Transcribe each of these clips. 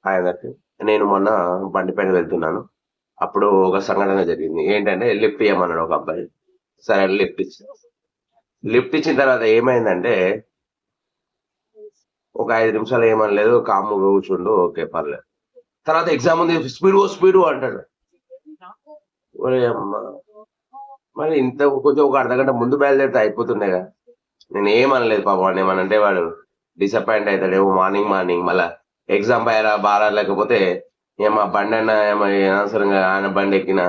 ఆయనకి నేను మొన్న బండి పైన వెళ్తున్నాను. అప్పుడు ఒక సంఘటన జరిగింది. ఏంటంటే లిఫ్ట్ ఇయ్యమన్నాడు ఒక అబ్బాయి. సరే అని లిఫ్ట్ ఇచ్చా. లిఫ్ట్ ఇచ్చిన తర్వాత ఏమైందంటే ఒక 5 నిమిషాలు ఏమనలేదు. కామ్‌గా కూర్చుండు. ఓకే. పర్లేదు. తర్వాత ఎగ్జామ్ ఉంది. స్పీడు అంటాడు. ఓయమ్మ! మరి ఇంత కొంచెం ఒక అర్ధగంట ముందు బయలుదేరితే అయిపోతుండేగా. నేనేమనలేదు పాపం వాడినేమనంటే వాడు డిసప్పాయింట్ అయితాడేమో మార్నింగ్ మళ్ళా ఎగ్జామ్ బాగా లేకపోతే ఏమో బండన్నా ఏమో అనవసరంగా ఆయన బండెక్కినా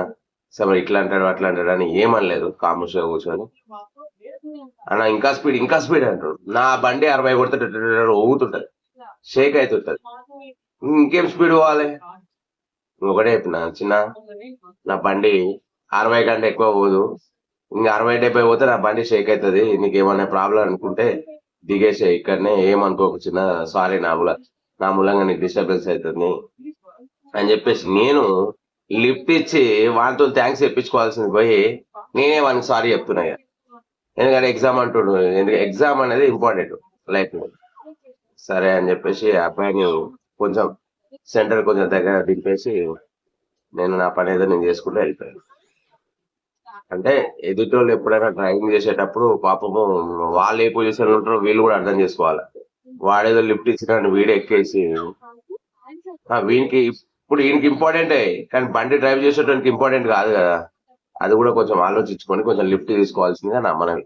సరే ఇట్లా అంటాడు, అట్లా అంటాడు అని ఏమనలేదు. ఖాముష్‌గా కూర్చొని, అన్న ఇంకా స్పీడ్ అంటాడు. నా బండి 60 కొడితే ఊగుతుంటది. షేక్ అయితుంటది. ఇంకేం స్పీడ్ పోవాలి? ఒకటే చెప్పిన, చిన్నా నా బండి 60 కంటే ఎక్కువ పోదు. ఇంక 60, 70 పోతే నా బండి షేక్ అయితది. నీకేమన్నా ప్రాబ్లమ్ అనుకుంటే దిగేసేయి ఇక్కడనే. ఏమనుకోకు చిన్నా. సారీ నా మూలంగా నీకు డిస్టర్బెన్స్ అయితుంది అని చెప్పేసి నేను లిఫ్ట్ ఇచ్చి వానితోని థాంక్స్ చెప్పించుకోవాల్సింది పోయి, నేనే వానికి సారీ చెప్తున్నా ఇగ. ఎందుకంటే ఎగ్జామ్ అంటుండు. ఎగ్జామ్ అనేది ఇంపార్టెంట్ లైఫ్‌లో. సరే అని చెప్పేసి ఆ అబ్బాయిని కొంచెం సెంటర్ కొంచెం దగ్గర దింపేసి నేను నా పనేదో నేను చేసుకుంటూ వెళ్ళిపోయాను. అంటే ఎదుటోళ్ళు ఎప్పుడైనా డ్రైవింగ్ చేసేటప్పుడు పాపము వాళ్ళు ఏ పొజిషన్‌లో ఉంటారో వీళ్ళు కూడా అర్థం చేసుకోవాలి. వాడేదో లిఫ్ట్ ఇచ్చినాడని వీడు ఎక్కేసి ఇప్పుడు ఈయనకి ఇంపార్టెంటే. కానీ బండి డ్రైవ్ చేసేటోనికి ఇంపార్టెంట్ కాదు కదా! అది కూడా కొంచెం ఆలోచించుకొని కొంచెం లిఫ్ట్ తీసుకోవాల్సిందిగా నా మనవి.